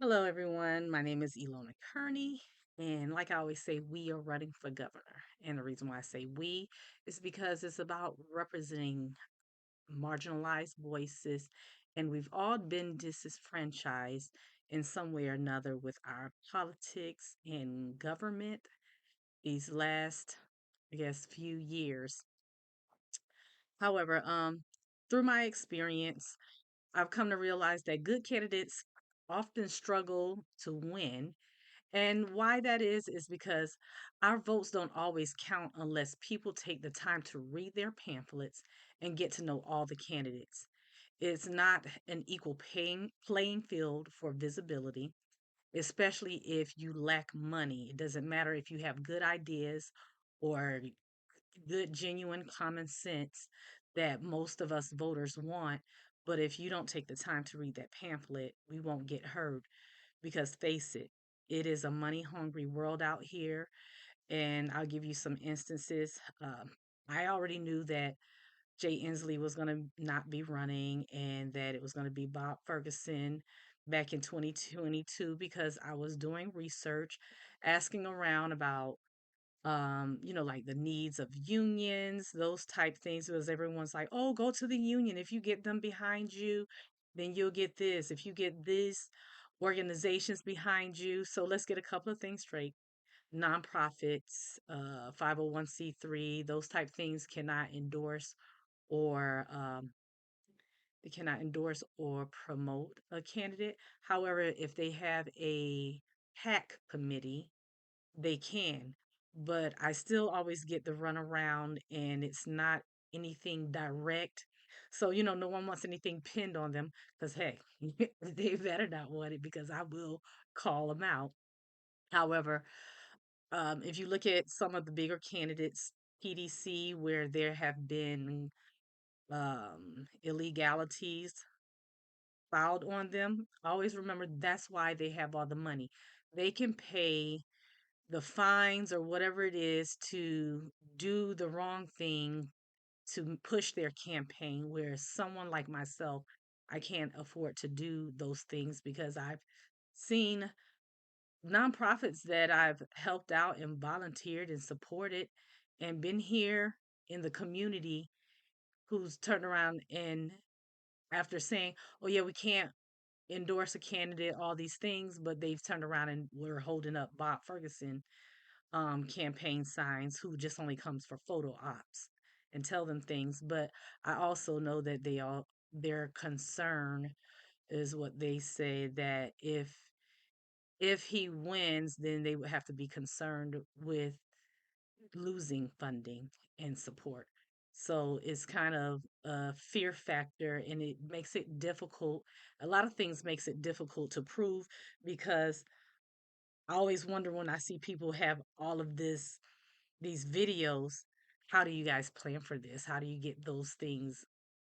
Hello, everyone. My name is Elona Kearney. And like I always say, we are running for governor. And the reason why I say we is because it's about representing marginalized voices. And we've all been disenfranchised in some way or another with our politics and government these last, I guess, few years. However, through my experience, I've come to realize that good candidates often struggle to win. And why that is because our votes don't always count unless people take the time to read their pamphlets and get to know all the candidates. It's not an equal playing field for visibility, especially if you lack money. It doesn't matter if you have good ideas or good, genuine common sense that most of us voters want. But if you don't take the time to read that pamphlet, we won't get heard because face it, it is a money hungry world out here. And I'll give you some instances. I already knew that Jay Inslee was going to not be running and that it was going to be Bob Ferguson back in 2022 because I was doing research, asking around about like the needs of unions, those type things, because everyone's like, oh, go to the union. If you get them behind you, then you'll get this. If you get these organizations behind you. So let's get a couple of things straight. Nonprofits, 501c3, those type things cannot endorse or promote a candidate. However, if they have a PAC committee, they can, but I still always get the runaround and it's not anything direct. So, no one wants anything pinned on them because, heck, they better not want it because I will call them out. However, if you look at some of the bigger candidates, PDC, where there have been illegalities filed on them, always remember that's why they have all the money. They can pay the fines or whatever it is to do the wrong thing to push their campaign, whereas someone like myself, I can't afford to do those things because I've seen nonprofits that I've helped out and volunteered and supported and been here in the community who's turned around and after saying, oh yeah, we can't endorse a candidate, all these things, but they've turned around and were holding up Bob Ferguson campaign signs who just only comes for photo ops and tell them things. But I also know that their concern is what they say that if he wins, then they would have to be concerned with losing funding and support. So it's kind of a fear factor and it makes it difficult. A lot of things makes it difficult to prove because I always wonder when I see people have all of these videos, how do you guys plan for this? How do you get those things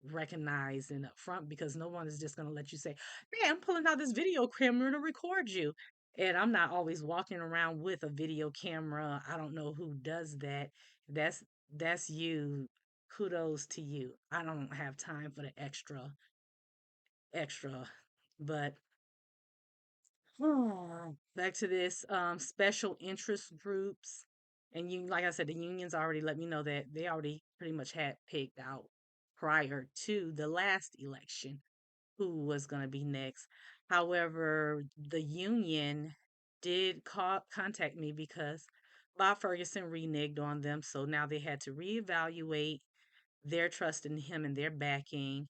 recognized and upfront? Because no one is just going to let you say, "Hey, I'm pulling out this video camera to record you." And I'm not always walking around with a video camera. I don't know who does that. That's that's you. Kudos to you. I don't have time for the extra. But back to this special interest groups. And you, like I said, the unions already let me know that they already pretty much had picked out prior to the last election who was going to be next. However, the union did contact me because Bob Ferguson reneged on them. So now they had to reevaluate their trust in him and their backing,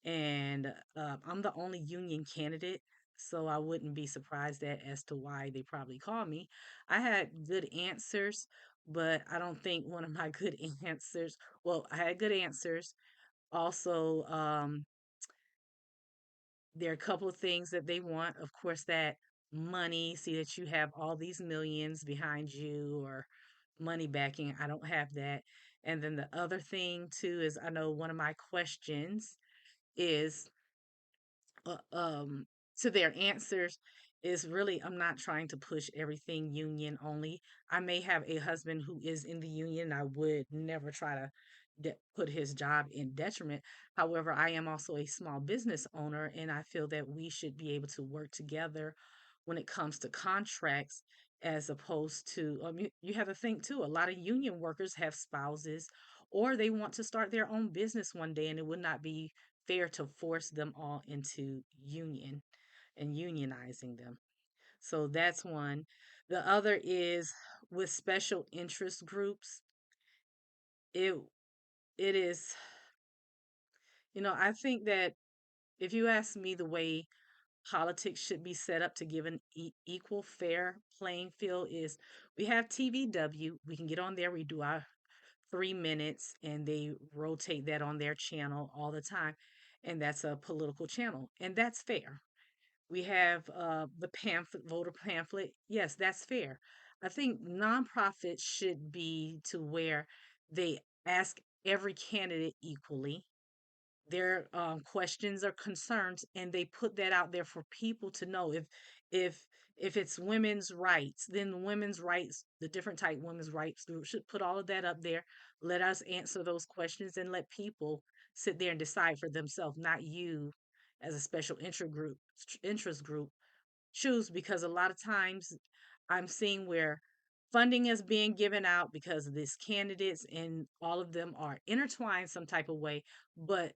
and I'm the only union candidate, so I wouldn't be surprised as to why they probably called me. I had good answers, but I don't think one of my good answers. Well, I had good answers. Also, there are a couple of things that they want. Of course, that money. See that you have all these millions behind you, or money backing. I don't have that. And then the other thing too is I know one of my questions is uh, um to their answers is really I'm not trying to push everything union only. I may have a husband who is in the union. I would never try to put his job in detriment. However, I am also a small business owner, and I feel that we should be able to work together when it comes to contracts, as opposed to, you have to think too, a lot of union workers have spouses, or they want to start their own business one day, and it would not be fair to force them all into union and unionizing them. So that's one. The other is with special interest groups. It it is, I think that if you ask me, the way politics should be set up to give an equal, fair playing field is, we have TVW. We can get on there. We do our 3 minutes, and they rotate that on their channel all the time, and that's a political channel, and that's fair. We have the pamphlet, voter pamphlet. Yes, that's fair. I think nonprofits should be to where they ask every candidate equally their questions or concerns, and they put that out there for people to know. If if it's women's rights, then women's rights, the different type women's rights group should put all of that up there. Let us answer those questions and let people sit there and decide for themselves, not you as a special interest group choose. Because a lot of times I'm seeing where funding is being given out because of these candidates, and all of them are intertwined some type of way, but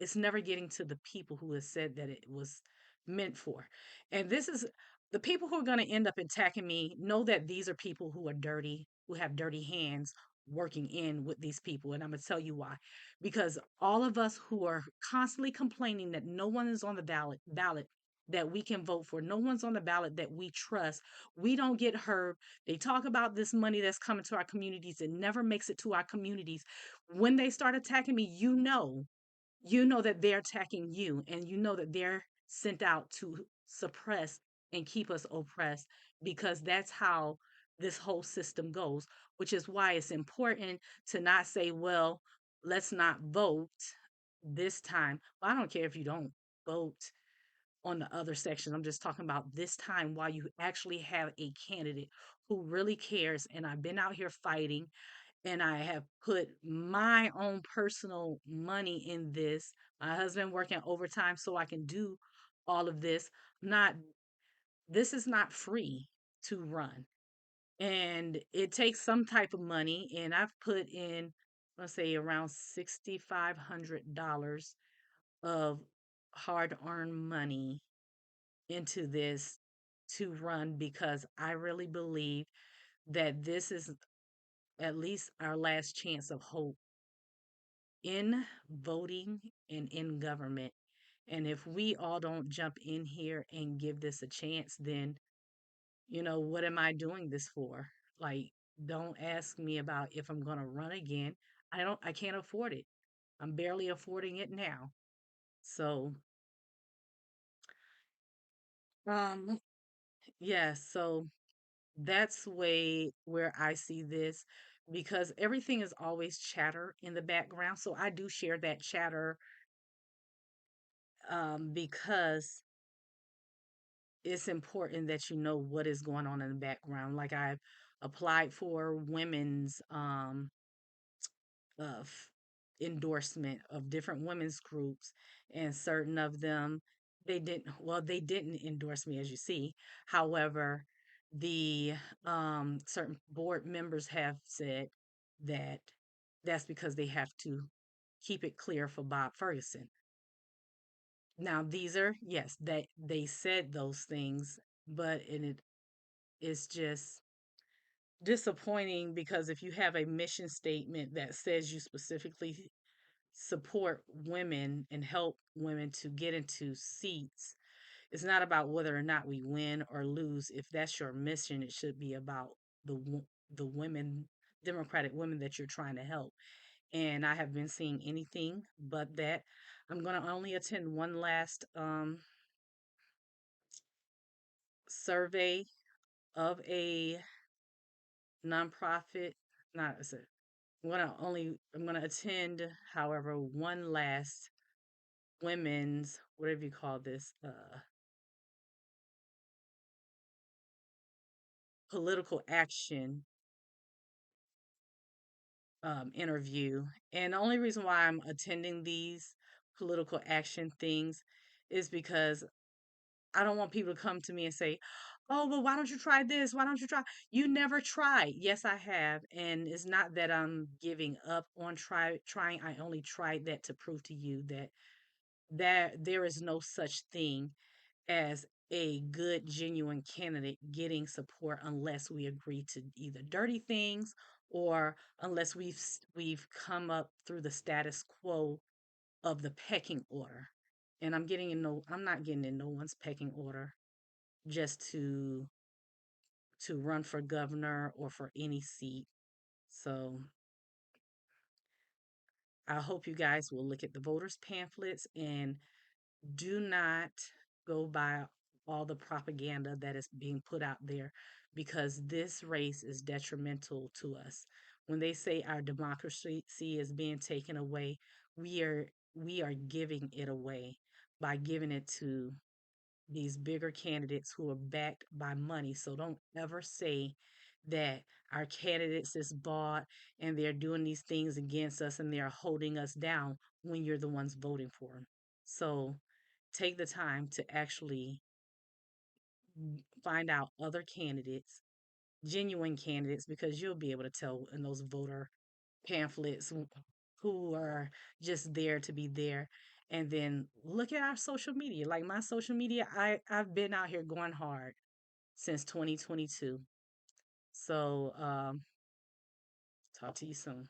it's never getting to the people who has said that it was meant for. And this is the people who are going to end up attacking me, know that these are people who are dirty, who have dirty hands working in with these people. And I'm going to tell you why. Because all of us who are constantly complaining that no one is on the ballot that we can vote for, no one's on the ballot that we trust, we don't get heard. They talk about this money that's coming to our communities. It never makes it to our communities. When they start attacking me, you know that they're attacking you, and you know that they're sent out to suppress and keep us oppressed, because that's how this whole system goes. Which is why it's important to not say, well, let's not vote this time. Well, I don't care if you don't vote on the other section. I'm just talking about this time, while you actually have a candidate who really cares. And I've been out here fighting, and I have put my own personal money in this. My husband working overtime so I can do all of this. Not This is not free to run. And it takes some type of money, and I've put in, let's say, around $6,500 of hard earned money into this to run, because I really believe that this is at least our last chance of hope in voting and in government. And if we all don't jump in here and give this a chance, then, what am I doing this for? Like, don't ask me about if I'm going to run again. I can't afford it. I'm barely affording it now. So, um, yeah, so that's way where I see this, because everything is always chatter in the background. So I do share that chatter, because it's important that you know what is going on in the background. Like, I've applied for women's of endorsement of different women's groups, and certain of them, they didn't endorse me, as you see. However, the certain board members have said that that's because they have to keep it clear for Bob Ferguson. Now, these are, yes, that they said those things, but it's just disappointing, because if you have a mission statement that says you specifically support women and help women to get into seats, it's not about whether or not we win or lose. If that's your mission, it should be about the women, Democratic women that you're trying to help. And I have been seeing anything but that. I'm going to only attend one last survey of a nonprofit. Not is it? I'm gonna attend, however, one last women's, whatever you call this, political action interview. And the only reason why I'm attending these political action things is because I don't want people to come to me and say, "Oh, well, why don't you try this? Why don't you try?" You never tried. Yes, I have, and it's not that I'm giving up on trying. I only tried that to prove to you that there is no such thing as a good, genuine candidate getting support unless we agree to either dirty things or unless we've come up through the status quo of the pecking order. And I'm not getting in no one's pecking order just to run for governor or for any seat. So I hope you guys will look at the voters pamphlets and do not go by all the propaganda that is being put out there, because this race is detrimental to us. When they say our democracy is being taken away, we are giving it away by giving it to these bigger candidates who are backed by money. So don't ever say that our candidates is bought and they're doing these things against us and they're holding us down when you're the ones voting for them. So take the time to actually find out other candidates, genuine candidates, because you'll be able to tell in those voter pamphlets who are just there to be there. And then look at our social media. Like my social media, I've been out here going hard since 2022. So talk to you soon.